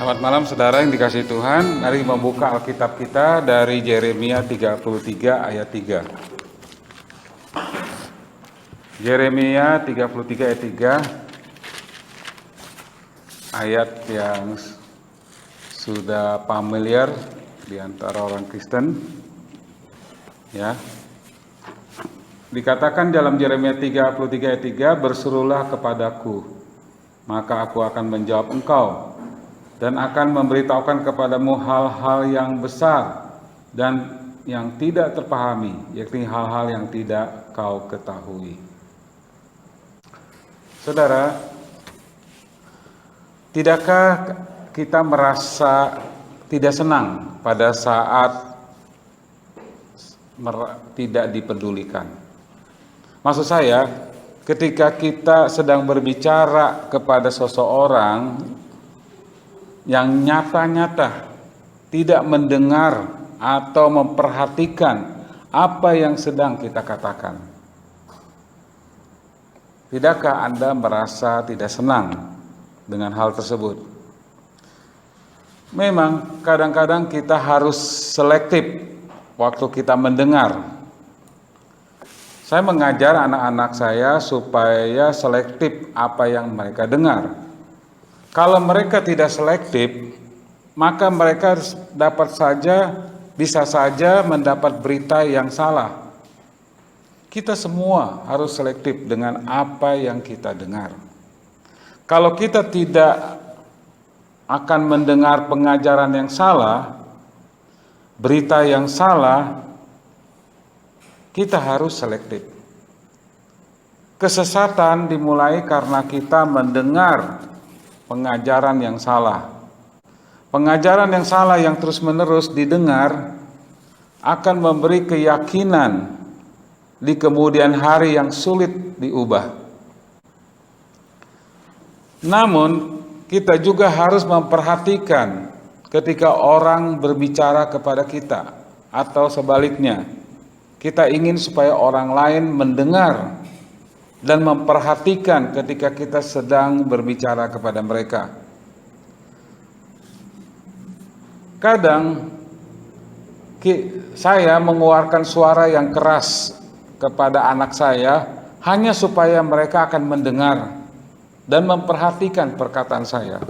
Selamat malam saudara yang dikasihi Tuhan. Mari membuka Alkitab kita dari Yeremia 33 ayat 3. Yeremia 33 ayat 3, ayat yang sudah familiar di antara orang Kristen. Ya. Dikatakan dalam Yeremia 33 ayat 3, berserulah kepadaku, maka aku akan menjawab engkau dan akan memberitahukan kepadamu hal-hal yang besar dan yang tidak terpahami, yakni hal-hal yang tidak kau ketahui. Saudara, tidakkah kita merasa tidak senang pada saat tidak dipedulikan? Maksud saya, ketika kita sedang berbicara kepada seseorang yang nyata-nyata tidak mendengar atau memperhatikan apa yang sedang kita katakan. Tidakkah Anda merasa tidak senang dengan hal tersebut? Memang kadang-kadang kita harus selektif waktu kita mendengar. Saya mengajar anak-anak saya supaya selektif apa yang mereka dengar. Kalau mereka tidak selektif, maka mereka bisa saja mendapat berita yang salah. Kita semua harus selektif dengan apa yang kita dengar. Kalau kita tidak akan mendengar pengajaran yang salah, berita yang salah, kita harus selektif. Kesesatan dimulai karena kita mendengar pengajaran yang salah. Pengajaran yang salah yang terus-menerus didengar akan memberi keyakinan di kemudian hari yang sulit diubah. Namun, kita juga harus memperhatikan ketika orang berbicara kepada kita atau sebaliknya. Kita ingin supaya orang lain mendengar dan memperhatikan ketika kita sedang berbicara kepada mereka. Kadang saya mengeluarkan suara yang keras kepada anak saya hanya supaya mereka akan mendengar dan memperhatikan perkataan saya.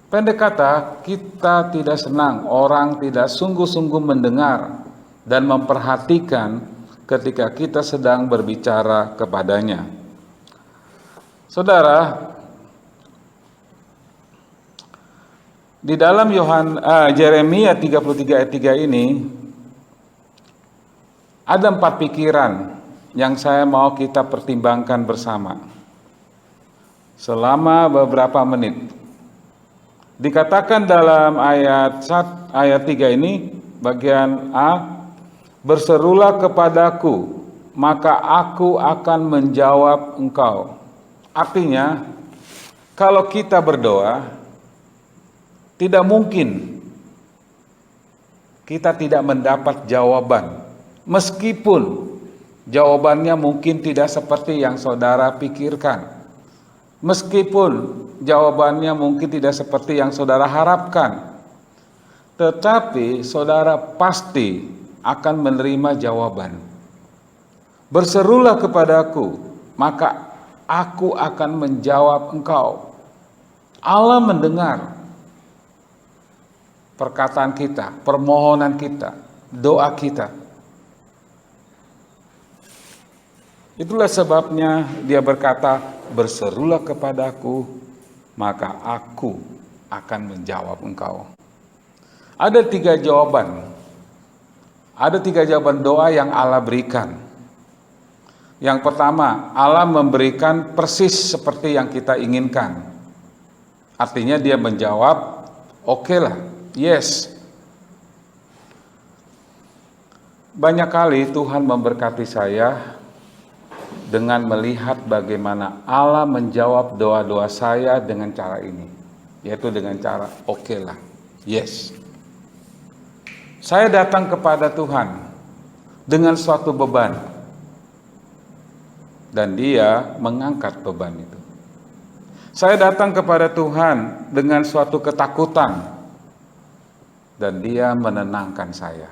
Pendek kata, kita tidak senang orang tidak sungguh-sungguh mendengar dan memperhatikan ketika kita sedang berbicara kepadanya. Saudara, di dalam Yeremia 33 ayat 3 ini ada 4 pikiran yang saya mau kita pertimbangkan bersama selama beberapa menit. Dikatakan dalam ayat 3 ini bagian A, berserulah kepadaku, maka aku akan menjawab engkau. Artinya, kalau kita berdoa, tidak mungkin kita tidak mendapat jawaban. Meskipun jawabannya mungkin tidak seperti yang saudara pikirkan. Meskipun jawabannya mungkin tidak seperti yang saudara harapkan. Tetapi saudara pasti akan menerima jawaban. Berserulah kepadaku, maka aku akan menjawab engkau. Allah mendengar perkataan kita, permohonan kita, doa kita. Itulah sebabnya dia berkata, berserulah kepadaku, maka aku akan menjawab engkau. Ada 3 jawaban. Ada 3 jawaban doa yang Allah berikan. Yang pertama, Allah memberikan persis seperti yang kita inginkan. Artinya dia menjawab, oke lah, yes. Banyak kali Tuhan memberkati saya dengan melihat bagaimana Allah menjawab doa-doa saya dengan cara ini. Yaitu dengan cara, oke lah, yes. Saya datang kepada Tuhan dengan suatu beban dan dia mengangkat beban itu. Saya datang kepada Tuhan dengan suatu ketakutan dan Dia menenangkan saya.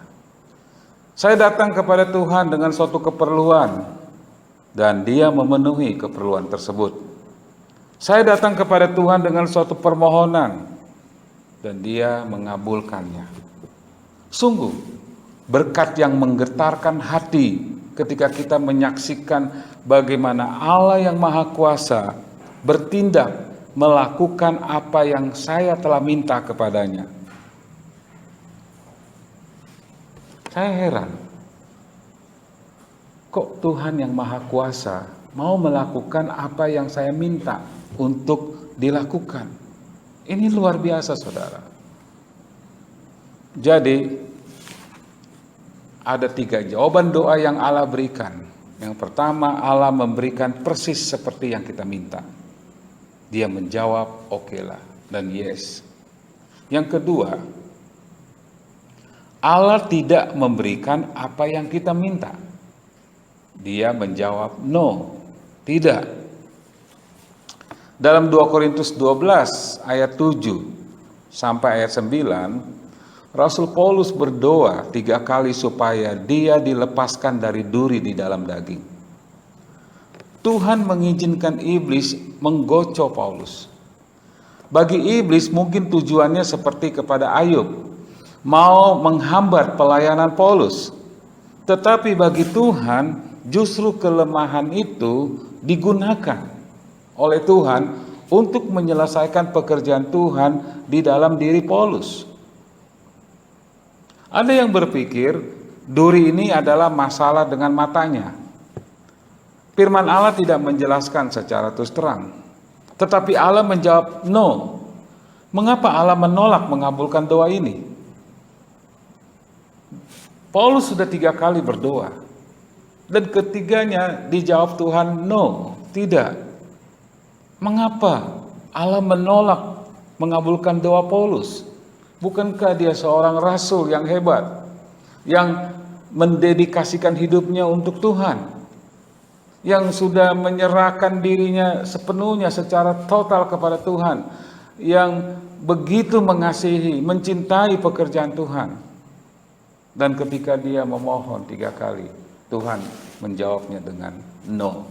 Saya datang kepada Tuhan dengan suatu keperluan dan Dia memenuhi keperluan tersebut. Saya datang kepada Tuhan dengan suatu permohonan dan Dia mengabulkannya. Sungguh berkat yang menggetarkan hati ketika kita menyaksikan bagaimana Allah yang Maha Kuasa bertindak melakukan apa yang saya telah minta kepadanya. Saya heran, kok Tuhan yang Maha Kuasa mau melakukan apa yang saya minta untuk dilakukan. Ini luar biasa, saudara. Jadi ada 3 jawaban doa yang Allah berikan. Yang pertama, Allah memberikan persis seperti yang kita minta. Dia menjawab oke lah dan yes. Yang kedua, Allah tidak memberikan apa yang kita minta. Dia menjawab no, tidak. Dalam 2 Korintus 12 ayat 7 sampai ayat 9, Rasul Paulus berdoa 3 kali supaya dia dilepaskan dari duri di dalam daging. Tuhan mengizinkan iblis menggocok Paulus. Bagi iblis mungkin tujuannya seperti kepada Ayub, mau menghambat pelayanan Paulus. Tetapi bagi Tuhan justru kelemahan itu digunakan oleh Tuhan untuk menyelesaikan pekerjaan Tuhan di dalam diri Paulus. Ada yang berpikir duri ini adalah masalah dengan matanya. Firman Allah tidak menjelaskan secara terus terang. Tetapi Allah menjawab no. Mengapa Allah menolak mengabulkan doa ini? Paulus sudah 3 kali berdoa. Dan ketiganya dijawab Tuhan no, tidak. Mengapa Allah menolak mengabulkan doa Paulus? Bukankah dia seorang rasul yang hebat, yang mendedikasikan hidupnya untuk Tuhan, yang sudah menyerahkan dirinya sepenuhnya secara total kepada Tuhan, yang begitu mengasihi, mencintai pekerjaan Tuhan. Dan ketika dia memohon 3 kali, Tuhan menjawabnya dengan no.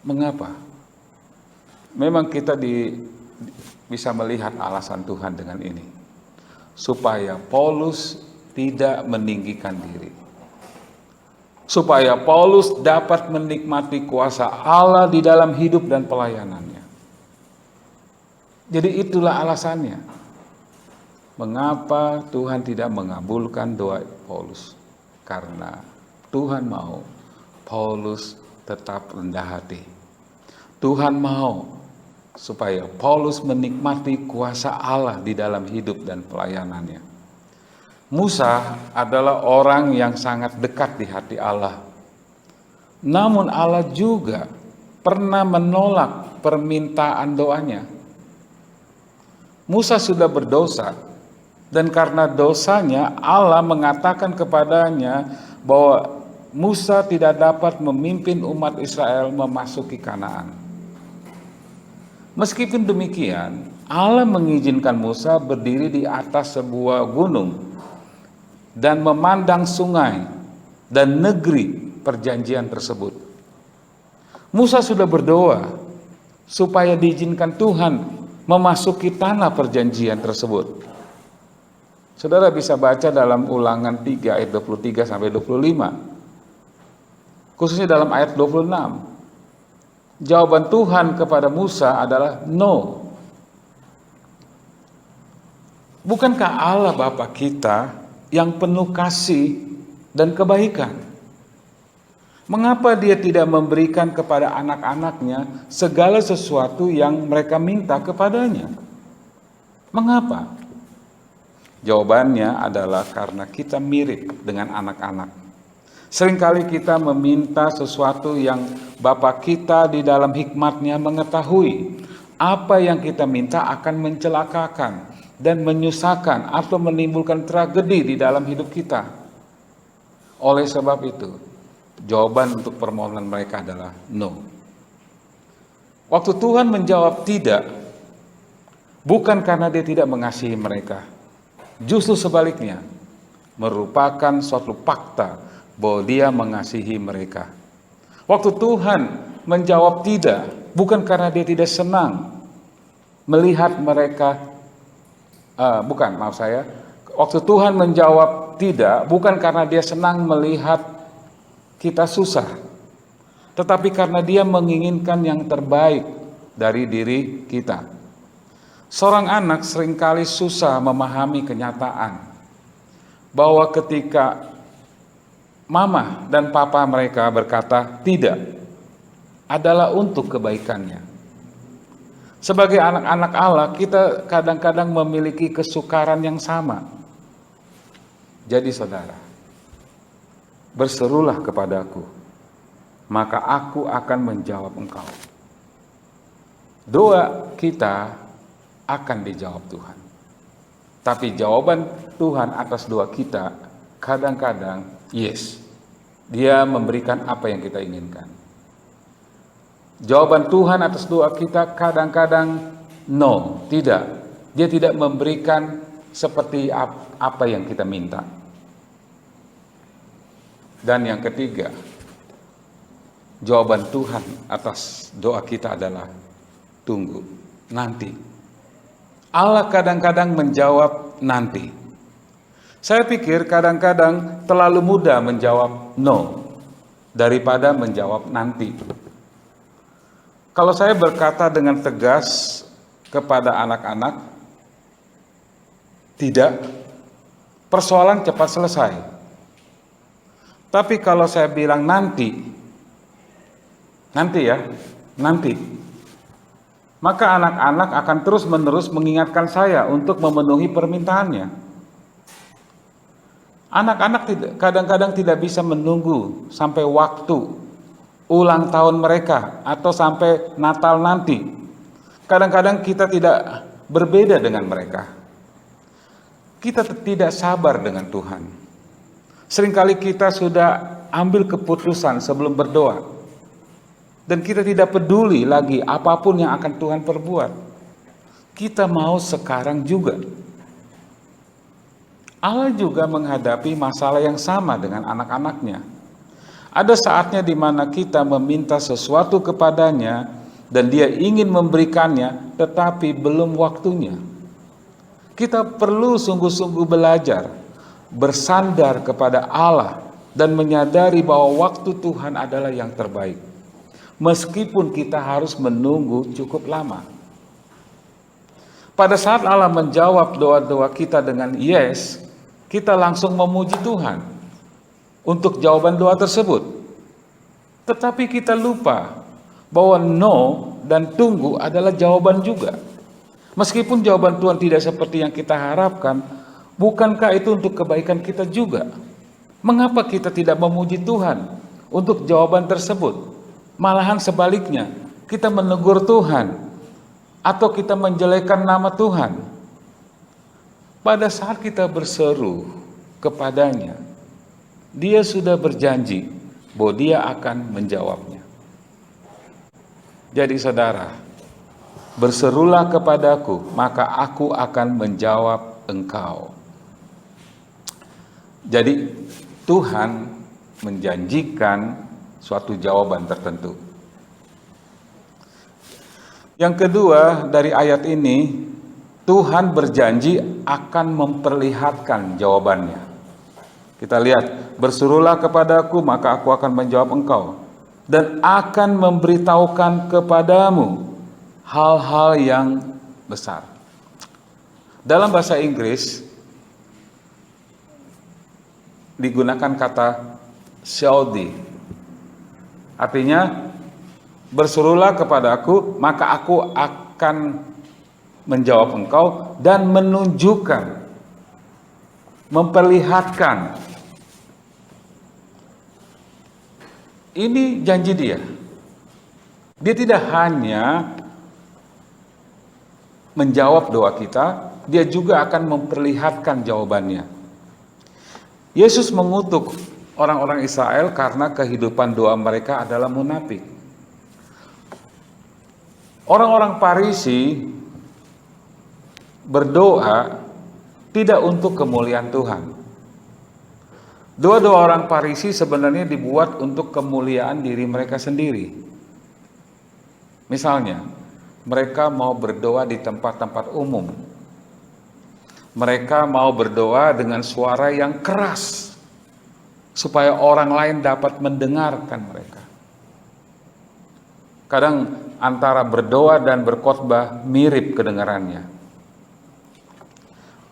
Mengapa? Memang kita bisa melihat alasan Tuhan dengan ini, supaya Paulus tidak meninggikan diri, supaya Paulus dapat menikmati kuasa Allah di dalam hidup dan pelayanannya. Jadi itulah alasannya. Mengapa Tuhan tidak mengabulkan doa Paulus? Karena Tuhan mau Paulus tetap rendah hati. Tuhan mau supaya Paulus menikmati kuasa Allah di dalam hidup dan pelayanannya. Musa adalah orang yang sangat dekat di hati Allah. Namun Allah juga pernah menolak permintaan doanya. Musa sudah berdosa, dan karena dosanya Allah mengatakan kepadanya bahwa Musa tidak dapat memimpin umat Israel memasuki Kanaan. Meskipun demikian, Allah mengizinkan Musa berdiri di atas sebuah gunung dan memandang sungai dan negeri perjanjian tersebut. Musa sudah berdoa supaya diizinkan Tuhan memasuki tanah perjanjian tersebut. Saudara bisa baca dalam Ulangan 3 ayat 23 sampai 25. Khususnya dalam ayat 26. Jawaban Tuhan kepada Musa adalah no. Bukankah Allah Bapa kita yang penuh kasih dan kebaikan? Mengapa Dia tidak memberikan kepada anak-anaknya segala sesuatu yang mereka minta kepadanya? Mengapa? Jawabannya adalah karena kita mirip dengan anak-anak. Seringkali kita meminta sesuatu yang Bapa kita di dalam hikmat-Nya mengetahui apa yang kita minta akan mencelakakan dan menyusahkan atau menimbulkan tragedi di dalam hidup kita. Oleh sebab itu, jawaban untuk permohonan mereka adalah no. Waktu Tuhan menjawab tidak, bukan karena dia tidak mengasihi mereka. Justru sebaliknya, merupakan suatu fakta bahwa dia mengasihi mereka. Waktu Tuhan menjawab tidak, bukan karena dia tidak senang melihat mereka, waktu Tuhan menjawab tidak, bukan karena dia senang melihat kita susah, tetapi karena dia menginginkan yang terbaik dari diri kita. Seorang anak seringkali susah memahami kenyataan bahwa ketika mama dan papa mereka berkata tidak, adalah untuk kebaikannya. Sebagai anak-anak Allah, kita kadang-kadang memiliki kesukaran yang sama. Jadi saudara, berserulah kepadaku, maka aku akan menjawab engkau. Doa kita akan dijawab Tuhan. Tapi jawaban Tuhan atas doa kita kadang-kadang yes. Dia memberikan apa yang kita inginkan. Jawaban Tuhan atas doa kita kadang-kadang no, tidak. Dia tidak memberikan seperti apa yang kita minta. Dan yang ketiga, jawaban Tuhan atas doa kita adalah tunggu, nanti. Allah kadang-kadang menjawab nanti. Saya pikir kadang-kadang terlalu mudah menjawab no daripada menjawab nanti. Kalau saya berkata dengan tegas kepada anak-anak, tidak, persoalan cepat selesai. Tapi kalau saya bilang nanti ya, nanti, maka anak-anak akan terus-menerus mengingatkan saya untuk memenuhi permintaannya. Anak-anak kadang-kadang tidak bisa menunggu sampai waktu ulang tahun mereka atau sampai Natal nanti. Kadang-kadang kita tidak berbeda dengan mereka. Kita tidak sabar dengan Tuhan. Seringkali kita sudah ambil keputusan sebelum berdoa. Dan kita tidak peduli lagi apapun yang akan Tuhan perbuat. Kita mau sekarang juga. Allah juga menghadapi masalah yang sama dengan anak-anaknya. Ada saatnya di mana kita meminta sesuatu kepadanya dan dia ingin memberikannya, tetapi belum waktunya. Kita perlu sungguh-sungguh belajar, bersandar kepada Allah dan menyadari bahwa waktu Tuhan adalah yang terbaik. Meskipun kita harus menunggu cukup lama. Pada saat Allah menjawab doa-doa kita dengan yes, kita langsung memuji Tuhan untuk jawaban doa tersebut. Tetapi kita lupa bahwa no dan tunggu adalah jawaban juga. Meskipun jawaban Tuhan tidak seperti yang kita harapkan, bukankah itu untuk kebaikan kita juga? Mengapa kita tidak memuji Tuhan untuk jawaban tersebut? Malahan sebaliknya, kita menegur Tuhan atau kita menjelekkan nama Tuhan. Pada saat kita berseru kepadanya, dia sudah berjanji bahwa dia akan menjawabnya. Jadi saudara, berserulah kepadaku, maka aku akan menjawab engkau. Jadi Tuhan menjanjikan suatu jawaban tertentu. Yang kedua, dari ayat ini, Tuhan berjanji akan memperlihatkan jawabannya. Kita lihat, berserulah kepadaku, maka aku akan menjawab engkau, dan akan memberitahukan kepadamu hal-hal yang besar. Dalam bahasa Inggris, digunakan kata shall. Artinya, berserulah kepadaku, maka aku akan menjawab engkau dan menunjukkan, memperlihatkan. Ini janji dia. Dia tidak hanya menjawab doa kita, dia juga akan memperlihatkan jawabannya. Yesus mengutuk orang-orang Israel karena kehidupan doa mereka adalah munafik. Orang-orang Farisi berdoa tidak untuk kemuliaan Tuhan. Doa-doa orang Farisi sebenarnya dibuat untuk kemuliaan diri mereka sendiri. Misalnya, mereka mau berdoa di tempat-tempat umum. Mereka mau berdoa dengan suara yang keras, supaya orang lain dapat mendengarkan mereka. Kadang antara berdoa dan berkhotbah mirip kedengarannya.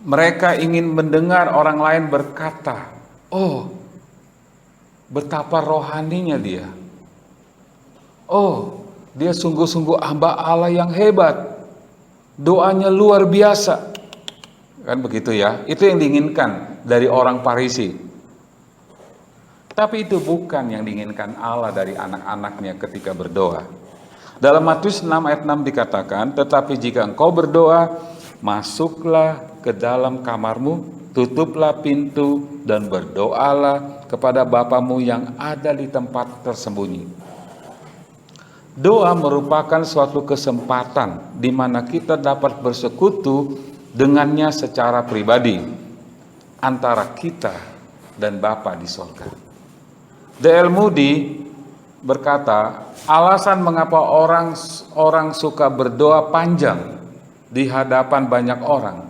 Mereka ingin mendengar orang lain berkata, "Oh, betapa rohaninya dia. Oh, dia sungguh-sungguh hamba Allah yang hebat. Doanya luar biasa." Kan begitu ya. Itu yang diinginkan dari orang Farisi. Tapi itu bukan yang diinginkan Allah dari anak-anaknya ketika berdoa. Dalam Matius 6 ayat 6 dikatakan, "Tetapi jika engkau berdoa, masuklah ke dalam kamarmu, tutuplah pintu dan berdoalah kepada Bapamu yang ada di tempat tersembunyi." Doa merupakan suatu kesempatan di mana kita dapat bersekutu dengannya secara pribadi antara kita dan Bapa di sorga. D.L. Moody berkata, alasan mengapa orang suka berdoa panjang di hadapan banyak orang,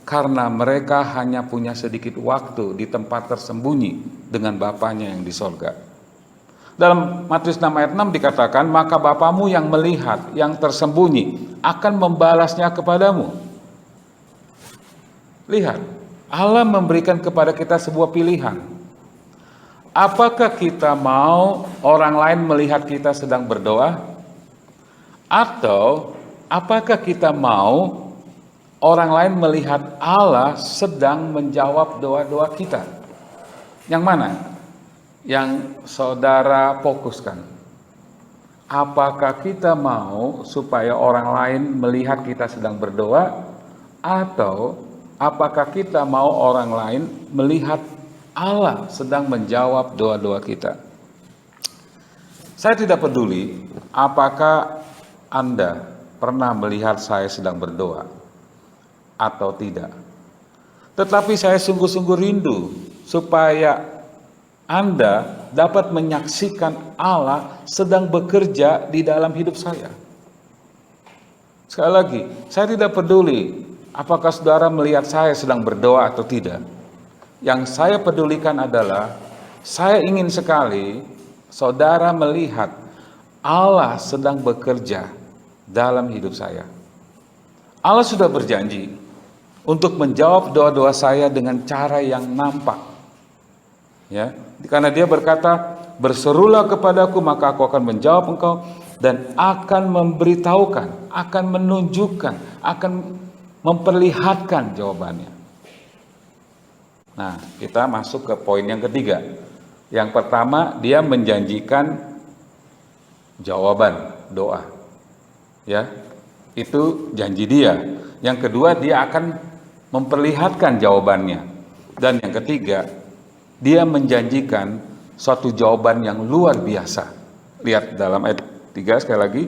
karena mereka hanya punya sedikit waktu di tempat tersembunyi dengan Bapanya yang di sorga. Dalam Matius 6 ayat 6 dikatakan, "Maka Bapamu yang melihat yang tersembunyi akan membalasnya kepadamu." Lihat, Allah memberikan kepada kita sebuah pilihan. Apakah kita mau orang lain melihat kita sedang berdoa? Atau apakah kita mau orang lain melihat Allah sedang menjawab doa-doa kita? Yang mana? Yang saudara fokuskan. Apakah kita mau supaya orang lain melihat kita sedang berdoa? Atau apakah kita mau orang lain melihat Allah sedang menjawab doa-doa kita? Saya tidak peduli apakah Anda pernah melihat saya sedang berdoa atau tidak. Tetapi saya sungguh-sungguh rindu supaya Anda dapat menyaksikan Allah sedang bekerja di dalam hidup saya. Sekali lagi, saya tidak peduli apakah saudara melihat saya sedang berdoa atau tidak. Yang saya pedulikan adalah, saya ingin sekali saudara melihat Allah sedang bekerja dalam hidup saya. Allah sudah berjanji untuk menjawab doa-doa saya dengan cara yang nampak. Ya, karena Dia berkata, "Berserulah kepadaku, maka aku akan menjawab engkau dan akan memberitahukan, akan menunjukkan, akan memperlihatkan jawabannya." Nah, kita masuk ke poin yang ketiga. Yang pertama, Dia menjanjikan jawaban doa. Ya, itu janji Dia. Yang kedua, Dia akan memperlihatkan jawabannya. Dan yang ketiga, Dia menjanjikan suatu jawaban yang luar biasa. Lihat dalam ayat 3 sekali lagi,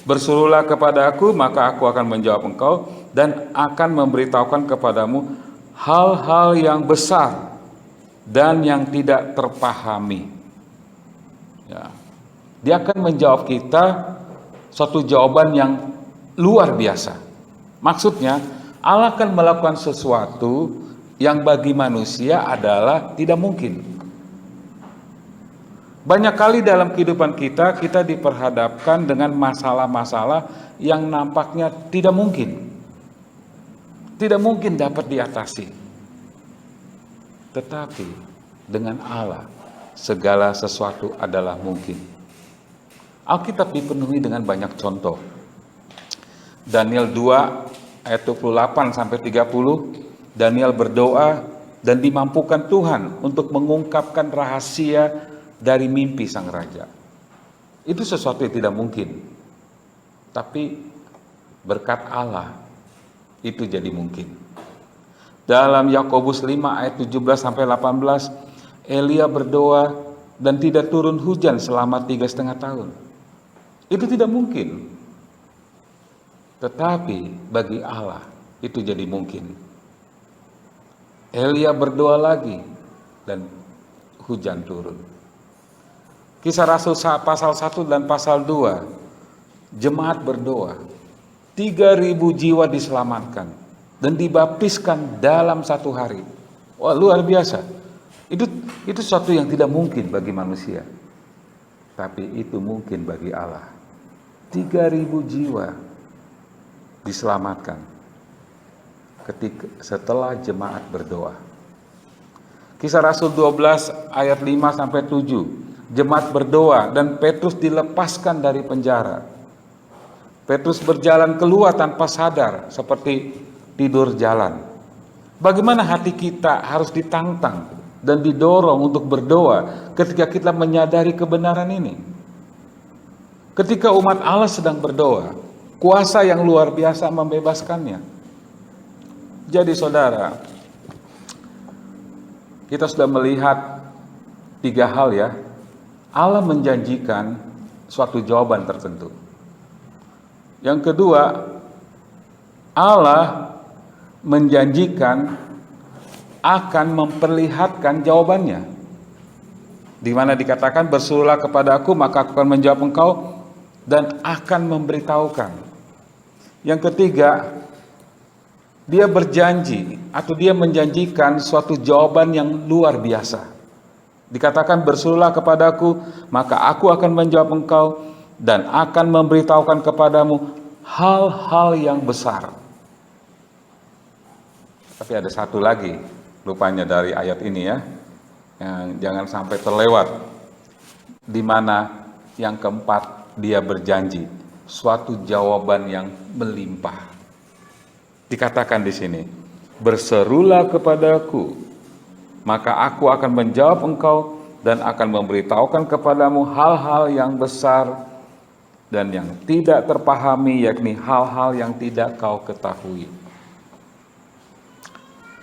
"Berserulah kepada aku, maka aku akan menjawab engkau dan akan memberitahukan kepadamu hal-hal yang besar dan yang tidak terpahami." Ya. Dia akan menjawab kita suatu jawaban yang luar biasa. Maksudnya, Allah akan melakukan sesuatu yang bagi manusia adalah tidak mungkin. Banyak kali dalam kehidupan kita diperhadapkan dengan masalah-masalah yang nampaknya tidak mungkin. Tidak mungkin dapat diatasi. Tetapi dengan Allah segala sesuatu adalah mungkin. Alkitab dipenuhi dengan banyak contoh. Daniel 2 ayat 28 sampai 30, Daniel berdoa dan dimampukan Tuhan untuk mengungkapkan rahasia dari mimpi sang raja. Itu sesuatu yang tidak mungkin. Tapi berkat Allah itu jadi mungkin. Dalam Yakobus 5 ayat 17 sampai 18, Elia berdoa dan tidak turun hujan selama 3,5 tahun. Itu tidak mungkin. Tetapi bagi Allah itu jadi mungkin. Elia berdoa lagi dan hujan turun. Kisah Rasul pasal 1 dan pasal 2, jemaat berdoa. 3.000 jiwa diselamatkan dan dibaptiskan dalam 1 hari. Wah, luar biasa. Itu sesuatu yang tidak mungkin bagi manusia. Tapi itu mungkin bagi Allah. 3.000 jiwa diselamatkan setelah jemaat berdoa. Kisah Rasul 12 ayat 5 sampai 7. Jemaat berdoa dan Petrus dilepaskan dari penjara. Petrus berjalan keluar tanpa sadar seperti tidur jalan. Bagaimana hati kita harus ditantang dan didorong untuk berdoa ketika kita menyadari kebenaran ini. Ketika umat Allah sedang berdoa, kuasa yang luar biasa membebaskannya. Jadi saudara, kita sudah melihat 3 hal ya. Allah menjanjikan suatu jawaban tertentu. Yang kedua, Allah menjanjikan akan memperlihatkan jawabannya. Di mana dikatakan, berserulah kepada aku maka aku akan menjawab engkau dan akan memberitahukan. Yang ketiga, dia berjanji atau dia menjanjikan suatu jawaban yang luar biasa. Dikatakan, berserulah kepadaku maka aku akan menjawab engkau dan akan memberitahukan kepadamu hal-hal yang besar. Tapi ada satu lagi rupanya dari ayat ini ya, yang jangan sampai terlewat, di mana yang keempat dia berjanji suatu jawaban yang melimpah. Dikatakan di sini, berserulah kepadaku maka aku akan menjawab engkau dan akan memberitahukan kepadamu hal-hal yang besar dan yang tidak terpahami, yakni hal-hal yang tidak kau ketahui.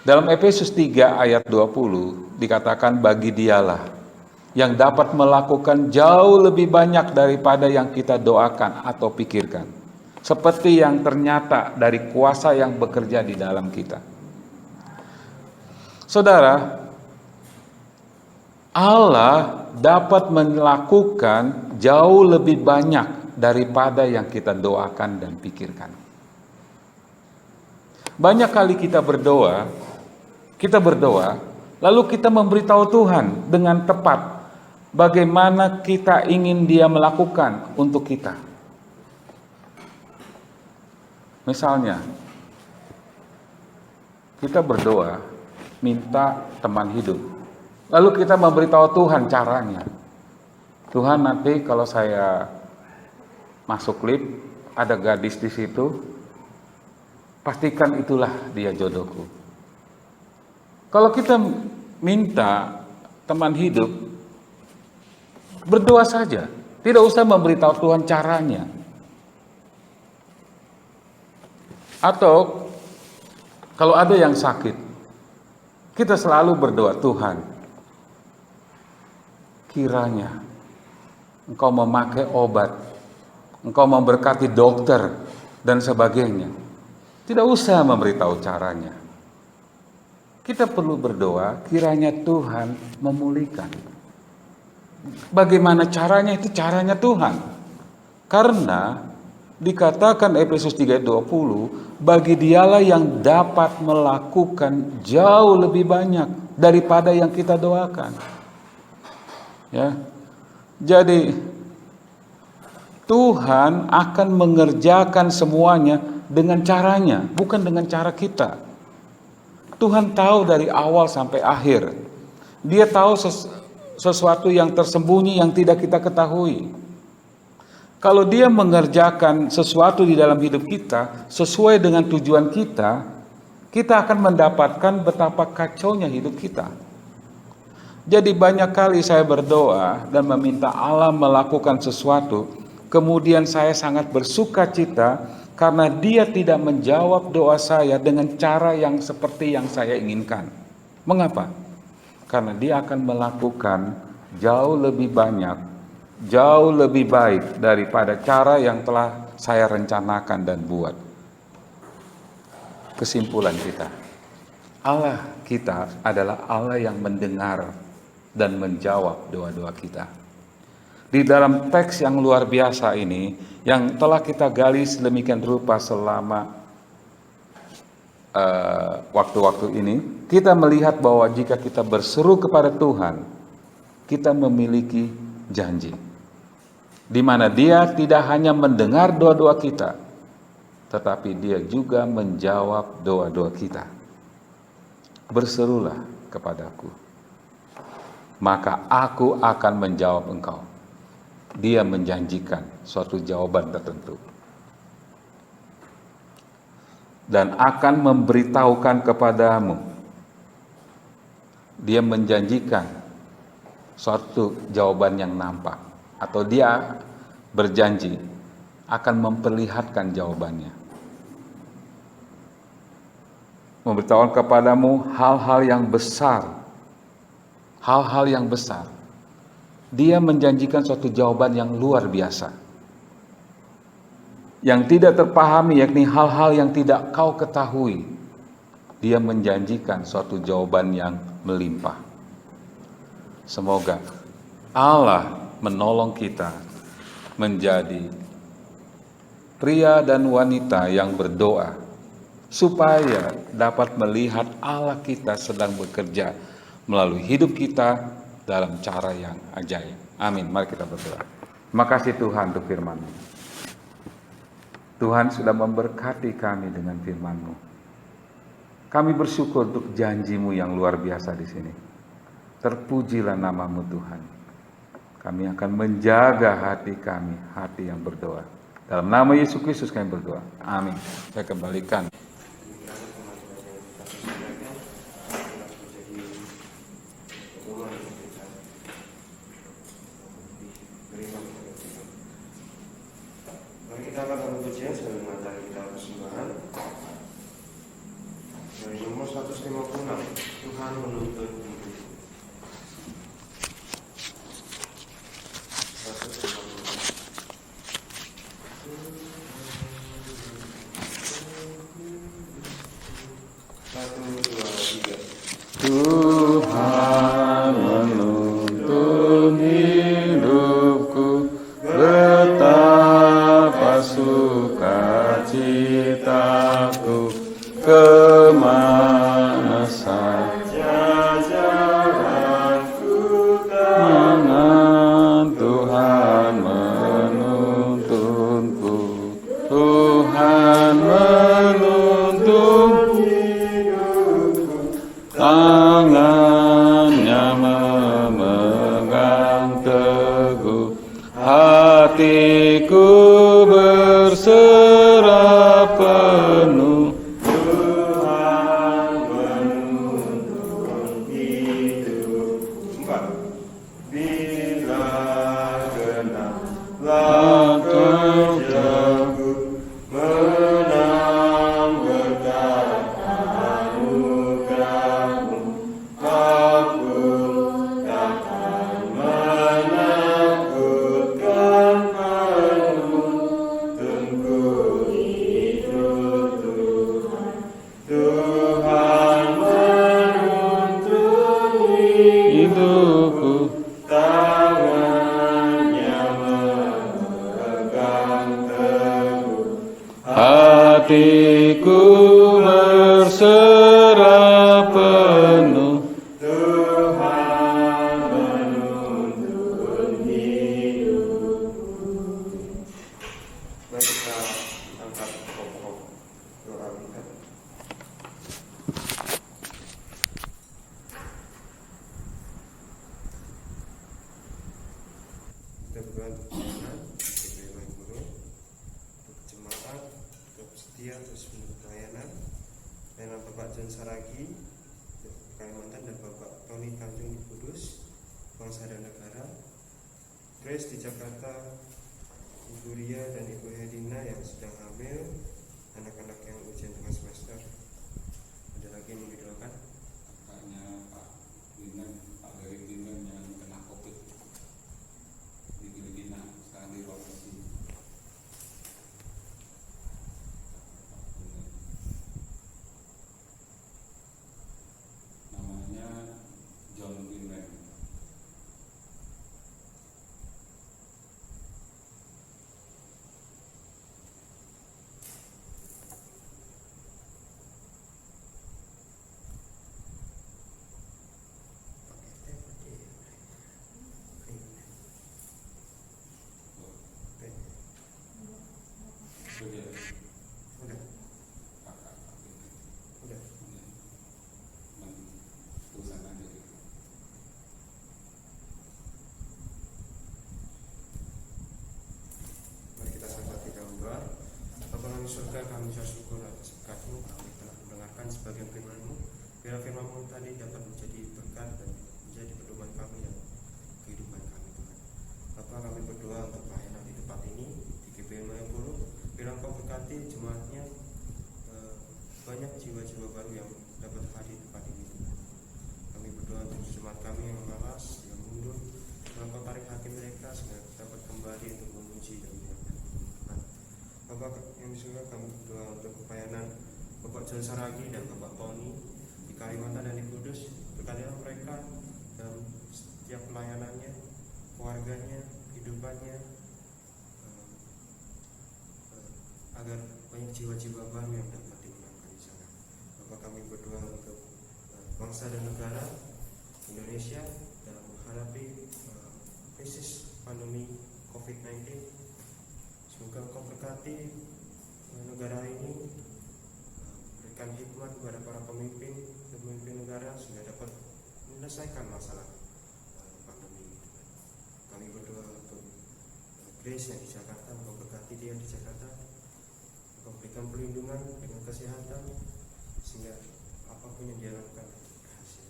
Dalam Efesus 3 ayat 20 dikatakan, bagi dialah yang dapat melakukan jauh lebih banyak daripada yang kita doakan atau pikirkan, seperti yang ternyata dari kuasa yang bekerja di dalam kita. Saudara, Allah dapat melakukan jauh lebih banyak daripada yang kita doakan dan pikirkan. Banyak kali kita berdoa, lalu kita memberitahu Tuhan dengan tepat bagaimana kita ingin Dia melakukan untuk kita. Misalnya, kita berdoa minta teman hidup, lalu kita memberitahu Tuhan caranya. Tuhan, nanti kalau saya masuk lift ada gadis di situ, pastikan itulah dia jodohku. Kalau kita minta teman hidup, berdoa saja, tidak usah memberitahu Tuhan caranya. Atau kalau ada yang sakit, kita selalu berdoa, Tuhan, kiranya Engkau memakai obat, Engkau memberkati dokter dan sebagainya. Tidak usah memberitahu caranya. Kita perlu berdoa kiranya Tuhan memulihkan. Bagaimana caranya? Itu caranya Tuhan. Karena dikatakan Efesus 3:20, bagi dialah yang dapat melakukan jauh lebih banyak daripada yang kita doakan. Ya. Jadi Tuhan akan mengerjakan semuanya dengan caranya, bukan dengan cara kita. Tuhan tahu dari awal sampai akhir. Dia tahu sesuatu yang tersembunyi yang tidak kita ketahui. Kalau Dia mengerjakan sesuatu di dalam hidup kita sesuai dengan tujuan kita, kita akan mendapatkan betapa kacaunya hidup kita. Jadi banyak kali saya berdoa dan meminta Allah melakukan sesuatu, kemudian saya sangat bersuka cita karena Dia tidak menjawab doa saya dengan cara yang seperti yang saya inginkan. Mengapa? Karena Dia akan melakukan jauh lebih banyak, jauh lebih baik daripada cara yang telah saya rencanakan dan buat. kesimpulan kita. Allah kita adalah Allah yang mendengar dan menjawab doa-doa kita. Di dalam teks yang luar biasa ini, yang telah kita gali sedemikian rupa selama waktu-waktu ini, kita melihat bahwa jika kita berseru kepada Tuhan, kita memiliki janji, di mana Dia tidak hanya mendengar doa-doa kita, tetapi Dia juga menjawab doa-doa kita. Berserulah kepadaku, maka aku akan menjawab engkau. Dia menjanjikan suatu jawaban tertentu dan akan memberitahukan kepadamu. Dia menjanjikan suatu jawaban yang nampak, atau Dia berjanji akan memperlihatkan jawabannya. Memberitahukan kepadamu hal-hal yang besar. Hal-hal yang besar. Dia menjanjikan suatu jawaban yang luar biasa, yang tidak terpahami, yakni hal-hal yang tidak kau ketahui. Dia menjanjikan suatu jawaban yang melimpah. Semoga Allah menolong kita menjadi pria dan wanita yang berdoa, supaya dapat melihat Allah kita sedang bekerja melalui hidup kita dalam cara yang ajaib. Amin. Mari kita berdoa. Terima kasih Tuhan untuk firman-Mu. Tuhan sudah memberkati kami dengan firman-Mu. Kami bersyukur untuk janji-Mu yang luar biasa di sini. Terpujilah nama-Mu Tuhan. Kami akan menjaga hati kami, hati yang berdoa. Dalam nama Yesus Kristus kami berdoa. Amin. Saya kembalikan. Kita akan berpujian sambil mengantar kita persembahan dari nomor 156. Tuhan menuntut hidup. 156. 1, 2, 3. Tuhan menuntun hidupku, betapa sukacitaku, kemana saja jalanku, tangan Tuhan menuntunku. Tuhan menuntun hidupku, tangannya memegang teguh, hatiku berserah penuh. Tuhan menuntun hidup. 4. Bila genaplah kerjaku, menang berkat anugerah-Mu, aku takkan menakutkan penuntunku hidup Tuhan. Tuhan menuntun hidupku, tangannya memegang teguh, hatiku berserah penuh. Tuhan menuntun hidupku. Mari kita angkat pokok doa kita. Kita berdoa untuk Tuhan, untuk Bapak Guru, untuk jemaat, untuk setia terus menuntut pelayanan, dan Bapak John Saragi, Kalimantan, dan Bapak Tony Tanjung di Kudus, bangsa dan negara, Grace di Jakarta, Ibu Ria dan Ibu Hedina yang sedang hamil, anak-anak yang ujian tengah semester. Ada lagi yang mau didoakan? Kakaknya Pak Dinan, Pak Gary Dinan yang kena COVID di Filipina, sekarang di rotasi. surga, kami bersyukur atas berkat-Mu. Kami telah mendengarkan sebagian firman-Mu. Biar firman-Mu tadi dapat menjadi berkat dan menjadi pedoman kami dan kehidupan kami, Tuhan. Bapa, kami berdoa untuk pelayanan di tempat ini di GBI Malioboro. Biar Engkau berkati jemaatnya, banyak jiwa-jiwa baru yang dapat hadir di tempat ini, Tuhan. Kami berdoa untuk jemaat kami yang malas, yang mundur. Engkau tarik hati mereka sehingga dapat kembali untuk memuji dan menyenangkan Tuhan. Bapak yang di surga, kami berdoa untuk pelayanan Bapak John Saragi dan Bapak Tony di Kalimantan dan di Kudus. Berkatilah mereka dalam setiap pelayanannya, keluarganya, kehidupannya, agar banyak jiwa-jiwa baru yang dapat dimenangkan di sana. Bapak, kami berdoa untuk bangsa dan negara Indonesia dalam menghadapi krisis pandemi COVID-19. Semoga Engkau berkati negara ini, berikan hikmat kepada para pemimpin negara sehingga dapat menyelesaikan masalah pandemi ini. Kami berdoa untuk Grace yang di Jakarta, Engkau berkati dia di Jakarta, Engkau berikan perlindungan dengan kesehatan sehingga apapun yang dia lakukan berhasil.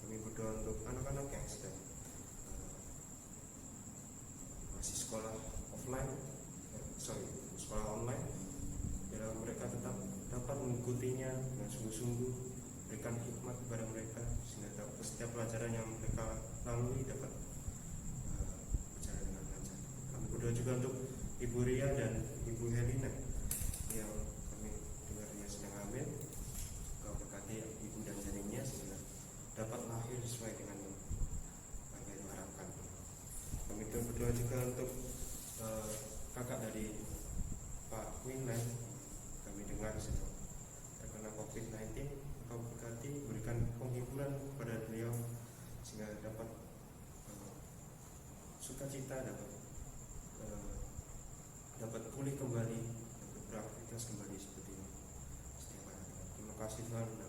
Kami berdoa untuk anak-anak yang sedang masih sekolah online, biar mereka tetap dapat mengikutinya dengan sungguh-sungguh, berikan hikmat kepada mereka sehingga setiap pelajaran yang mereka lalui dapat berjalan dengan lancar. Kami berdoa juga untuk Ibu Ria dan Ibu Helena yang kami dengar dia sedang hamil. Kau berkati ibu dan janinnya sehingga dapat lahir sesuai dengan yang mereka harapkan. Kami berdoa juga untuk kakak dari Pak Winland, kami dengar sedang terkena COVID-19. Engkau berkati, berikan penghiburan kepada beliau sehingga dapat sukacita, dapat pulih kembali, dapat beraktivitas kembali seperti setiap hari. Terima kasih Tuhan.